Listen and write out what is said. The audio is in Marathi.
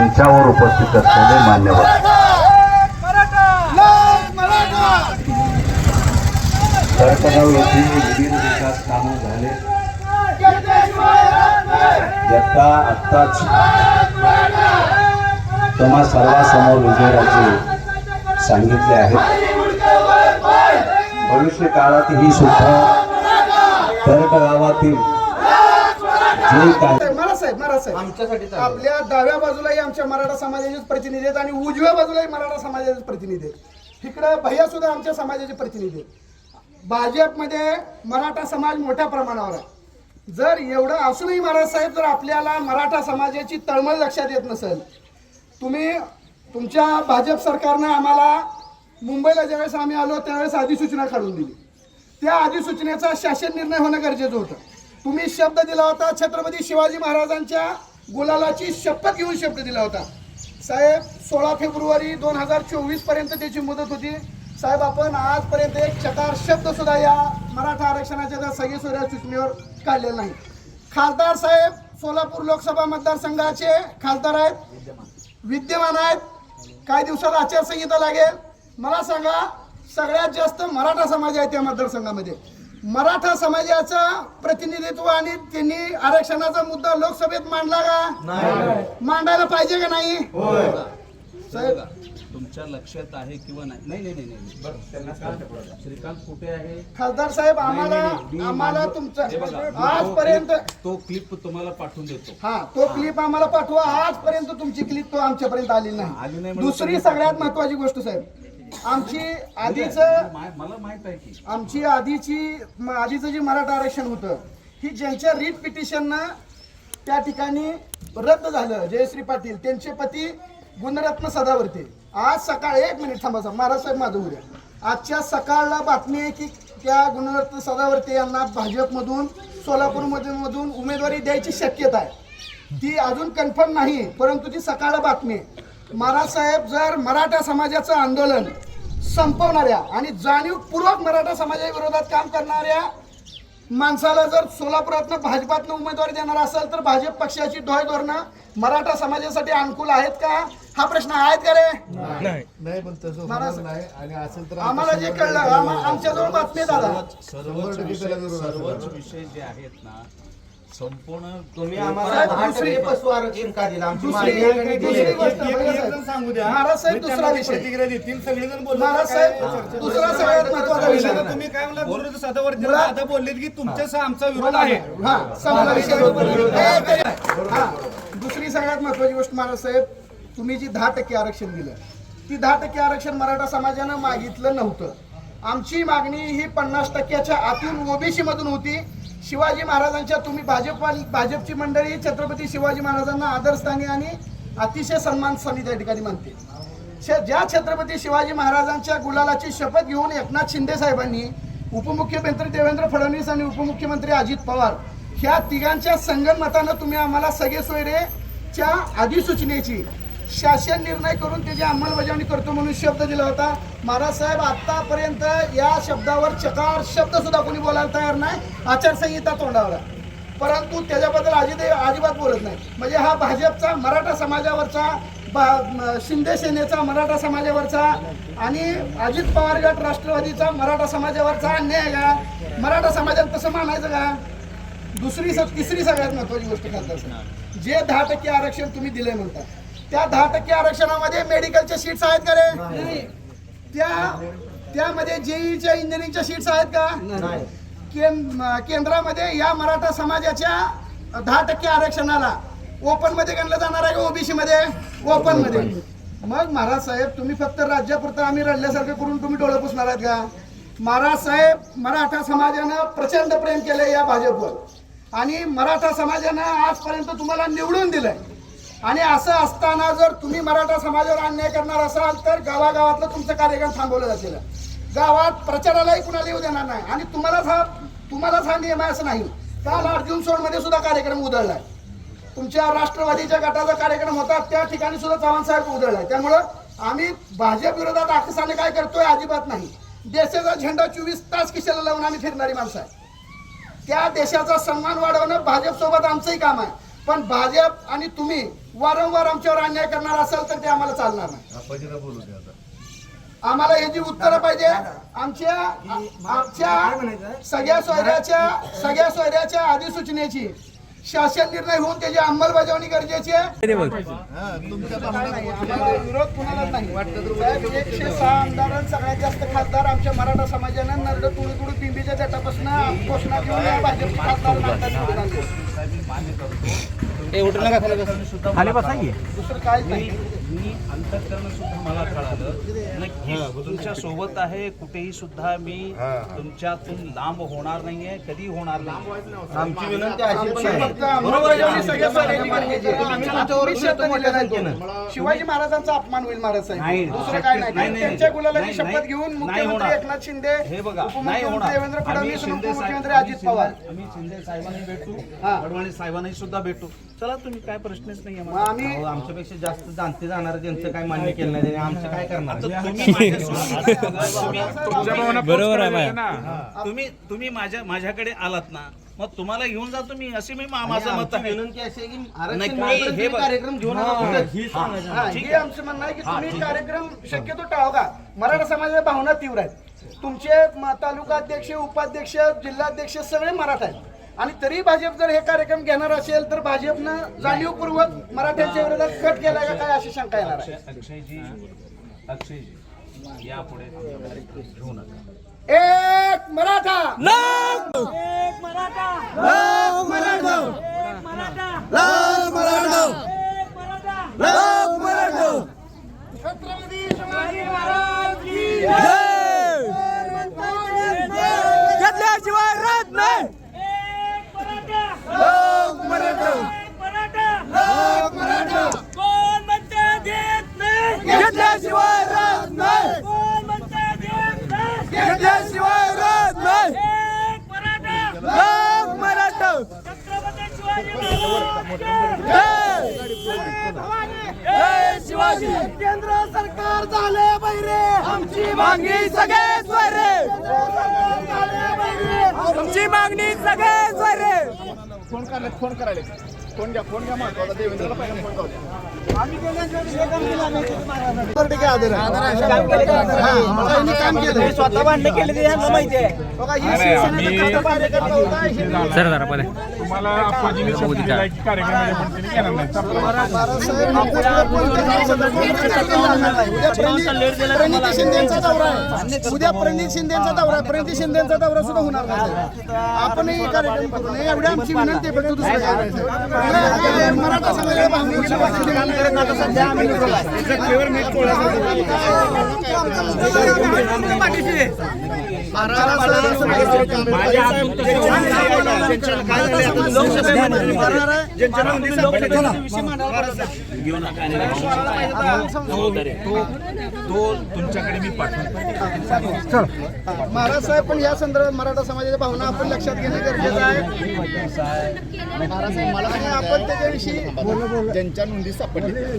मंचावर उपस्थित असलेले मान्यवर, खडकगाव येथील विविध विकास कामं झाले. आत्ताच तुम्हा सर्वांसमोर विजयराजे सांगितले आहेत. भविष्य काळात ही सुद्धा खडकगावातील जे काही आमच्यासाठी आपल्या डाव्या बाजूलाही आमच्या मराठा समाजाचेच प्रतिनिधी आहेत आणि उजव्या बाजूलाही मराठा समाजाचे प्रतिनिधी आहेत. इकडे भैया सुद्धा आमच्या समाजाचे प्रतिनिधी आहेत. भाजपमध्ये मराठा समाज मोठ्या प्रमाणावर आहे. जर एवढं असूनही महाराज साहेब, जर आपल्याला मराठा समाजाची तळमळ लक्षात येत नसेल, तुम्ही तुमच्या भाजप सरकारनं आम्हाला मुंबईला ज्यावेळेस आम्ही आलो त्यावेळेस अधिसूचना काढून दिली. त्या अधिसूचनेचा शासन निर्णय होणं गरजेचं होतं. तुम्ही शब्द दिला होता, छत्रपती शिवाजी महाराजांच्या गुलालाची शपथ घेऊन शब्द दिला होता साहेब. 16 फेब्रुवारी 2024 पर्यंत त्याची मुदत होती साहेब. आपण आजपर्यंत एक चकार शब्द सुद्धा या मराठा आरक्षणाच्या त्या सगळ्या सूचनेवर काढलेला नाही. खासदार साहेब सोलापूर लोकसभा मतदारसंघाचे खासदार आहेत, विद्यमान आहेत. काही दिवसात आचारसंहिता लागेल. मला सांगा, सगळ्यात जास्त मराठा समाज आहे त्या मतदारसंघामध्ये. मराठा समाजाचं प्रतिनिधित्व आणि त्यांनी आरक्षणाचा मुद्दा लोकसभेत मांडला का? मांडायला पाहिजे का नाही साहेब? तुमच्या लक्षात आहे किंवा नाही? नाही. श्रीकांत कुठे आहे खासदार साहेब? आम्हाला तुमचा आजपर्यंत तो क्लिप तुम्हाला पाठवून देतो. हा, तो क्लिप आम्हाला पाठवा. आजपर्यंत तुमची क्लिप तो आमच्यापर्यंत आली नाही. दुसरी सगळ्यात महत्वाची गोष्ट साहेब, आमची मला माहित आहे की आमची आधीचं जे मराठा आरक्षण होतं, ही ज्यांच्या रीट पिटिशननं त्या ठिकाणी रद्द झालं, जयश्री पाटील त्यांचे पती गुणरत्न सदावर्ते. आज सकाळ, एक मिनिट थांबा महाराज साहेब, माझं उद्या आजच्या सकाळला बातमी आहे की त्या गुणरत्न सदावर्ते यांना भाजपमधून सोलापूरमधून उमेदवारी द्यायची शक्यता आहे. ती अजून कन्फर्म नाही, परंतु ती सकाळला बातमी आहे. महाराज साहेब, जर मराठा समाजाचं आंदोलन संपवणाऱ्या आणि जाणीवपूर्वक मराठा समाजाविरोधात काम करणाऱ्या माणसाला जर सोलापुरातनं भाजपातनं उमेदवारी देणार असेल तर भाजप पक्षाची धोरणं मराठा समाजासाठी अनुकूल आहेत का? हा प्रश्न आहेत का रे? नाही, पण तसं नाही. आणि असेल तर आम्हाला जे कळलं, आमच्याजवळ बातमी दादा, सर्वच विषय जे आहेत ना, संपूर्ण तुम्ही आम्हाला 10% पशु आरक्षण का दिलं? आमची मागणी दुसरी गोष्ट सांगू द्या महाराज साहेब. दुसरा विषय प्रतिक्रिया देतील सगळेजण बोलले. महाराज साहेब, दुसरा सगळ्यात महत्वाचा विषय, तुम्ही काय म्हणला, गुरुजी सदावर्ते आता बोललेत की तुमच्या आमचा विरोध आहे. हा, संपला विषय. हा, दुसरी सगळ्यात महत्वाची गोष्ट महाराज साहेब, तुम्ही जी 10% आरक्षण दिलं, ती 10% आरक्षण मराठा समाजानं मागितलं नव्हतं. आमची मागणी ही 50%च्या आतून ओबीसी मधून होती. शिवाजी महाराजांच्या, तुम्ही भाजपची मंडळी छत्रपती शिवाजी महाराजांना आदरस्थानी आणि अतिशय सन्मान स्थानी त्या ठिकाणी मानते. ज्या छत्रपती शिवाजी महाराजांच्या गुलालाची शपथ घेऊन एकनाथ शिंदे साहेबांनी, उपमुख्यमंत्री देवेंद्र फडणवीस आणि उपमुख्यमंत्री अजित पवार ह्या तिघांच्या संगनमतानं तुम्ही आम्हाला सगळे सोयरेच्या अधिसूचनेची शासन निर्णय करून त्याची अंमलबजावणी करतो म्हणून शब्द दिला होता. महाराज साहेब, आतापर्यंत या शब्दावर चकार शब्द सुद्धा कोणी बोलायला तयार नाही. आचारसंहिता तोंडावर, परंतु त्याच्याबद्दल अजिबात बोलत नाही. म्हणजे हा भाजपचा मराठा समाजावरचा, शिंदे सेनेचा मराठा समाजावरचा आणि अजित पवार गट राष्ट्रवादीचा मराठा समाजावरचा अन्याय का? मराठा समाजाला तसं मानायचं का? तिसरी सगळ्यात महत्वाची गोष्ट खासदार साहेब, जे 10% आरक्षण तुम्ही दिले म्हणता, त्या 10% आरक्षणामध्ये मेडिकलच्या सीट्स आहेत का रे? त्यामध्ये जेईच्या इंजिनिअरिंगच्या सीट्स आहेत का? केंद्रामध्ये या मराठा समाजाच्या 10% आरक्षणाला ओपन मध्ये गणलं जाणार आहे का ओबीसी मध्ये? ओपन मध्ये. मग महाराज साहेब, तुम्ही फक्त राज्यापुरतं आम्ही रडल्यासारखं करून तुम्ही डोळे पुसणार आहेत का? महाराज साहेब, मराठा समाजानं प्रचंड प्रेम केलंय या भाजपवर आणि मराठा समाजानं आजपर्यंत तुम्हाला निवडून दिलंय. आणि असं असताना जर तुम्ही मराठा समाजावर अन्याय करणार असाल तर गावागावातलं तुमचं कार्यक्रम थांबवलं जातील. गावात प्रचारालाही कुणाला येऊ देणार नाही. आणि तुम्हालाच हा नियम आहे असं नाही. काल अर्जुन सोडमध्ये सुद्धा कार्यक्रम उधळलाय. तुमच्या राष्ट्रवादीच्या गटाचा कार्यक्रम होता, त्या ठिकाणी सुद्धा चव्हाण साहेब उधळलाय. त्यामुळं आम्ही भाजप विरोधात आकसाने काय करतोय? अजिबात नाही. देशाचा झेंडा 24 तास किशाला लावून आम्ही फिरणारी माणसं आहे. त्या देशाचा सन्मान वाढवणं भाजप सोबत आमचंही काम आहे. पण भाजप आणि तुम्ही वारंवार आमच्यावर अन्याय करणार असाल तर ते आम्हाला चालणार नाही. आम्हाला याची उत्तरं पाहिजे. आमच्या सगळ्या सोयऱ्याच्या अधिसूचनेची शासन निर्णय होऊन त्याची अंमलबजावणी गरजेची आहे. आम्हाला विरोध कुणालाच नाही. साहेब, 106 आमदार, सगळ्यात जास्त खासदार आमच्या मराठा समाजानं नरड तुडू पिंपीच्या चटापासून घोषणा घेऊन या भाजप खासदार निवडून आणले. दुसरं काहीच नाही. मी अंतःकरण सुद्धा मला कळालं नक्की तुमच्या सोबत आहे. कुठेही सुद्धा मी तुमच्यातून लांब होणार नाहीये, कधी होणार नाही. आमची विनंती अशी पण आहे. फक्त अंमलबजावणी सगळ्या सोयऱ्यांनी गरजेची आहे. शिवाजी महाराजांचा अपमान होईल महाराज साहेब, दुसरं काय नाही. त्यांच्या गुलालाची शपथ घेऊन मुख्यमंत्री एकनाथ शिंदे, हे बघा, नाही उपमुख्यमंत्री होणार. देवेंद्र फडणवीस, आम्ही उपमुख्यमंत्री अजित पवार, आम्ही शिंदे साहेबांनी भेटू, हा. अडवाणी साहेबांनी सुद्धा भेटू. चला तुम्ही काय प्रश्नच नाही मग आम्ही अहो, आमच्यापेक्षा जास्त जाणते जाणार ज्यांचं काय मान्य केलं नाही त्यांनी आमचं काय करणार. तुम्ही माझ्याकडे आलात ना, मग तुम्हाला घेऊन जातो मी, असे मी माझं मत आहे. विनंती अशी आहे की नाही, आरक्षण हे मिळालं तरी बघ. कार्यक्रम घेऊन आणा कुठं. ही सांगायचं. हा, हे आमचं म्हणणं आहे की तुम्ही कार्यक्रम शक्यतो टाळा का. मराठा समाजाच्या भावना तीव्र आहेत. तुमचे तालुका अध्यक्ष, उपाध्यक्ष, जिल्हाध्यक्ष सगळे मराठा आहेत आणि तरी भाजप जर हे कार्यक्रम घेणार असेल तर भाजपनं जाणीवपूर्वक मराठ्यांच्या विरोधात कट केलाय का काय अशी शंका येणार आहे. अक्षयजी यापुढे घेऊ नका. एक मराठा, एक मराठा, लाख मराठा, एक मराठा, लाख मराठा, एक मराठा. लाख मराठा. छत्रपती शिवाजी महाराज की घेतल्याशिवाय राहत नाही. एक मराठा, लाख मराठा, एक मराठा. लाख मराठा. कोण म्हणते देत नाही, घेतल्याशिवाय राहत नाही. कोण म्हणते देत नाही. घेतल्याशिवाय राहत नाही. एक मराठा, लाख मराठा. छत्रपती शिवाजी महाराज की जय शिवाजी. केंद्र सरकार झाले बैरे, आमची मागणी सगळे स्वरे, आमची मागणी सगळे स्वरे. फोन करायला फोन घ्या महत्वाचा. देवेंद्रला पहिला फोन करू. आम्ही काम केलं, स्वतः भांडण केले ते यांना माहिती आहे. बघा, ही शिवसेनेचा कार्यकर्ता होता. तुम्हाला आप्पाजीने शब्द दिलाय की कार्यक्रमाच्या पद्धतीने घेणार नाही. प्रणिती शिंदेचा दौरा आहे. उद्या प्रणित शिंदेचा दौरा आहे. प्रणिती शिंदेचा दौरा सुद्धा होणार नाही. आपणही कार्यक्रम करू नये एवढी आमची विनंती आहे. फक्त दुसरं काय नाही. मराठा समाजाला तो तुमच्याकडे मी पाठवतो. महाराज साहेब, पण या संदर्भात मराठा समाजाच्या भावना आपण लक्षात घेणं गरजेचं आहे. महाराज साहेब, मला आपण त्याच्याविषयी ज्यांच्या नोंदी सापडली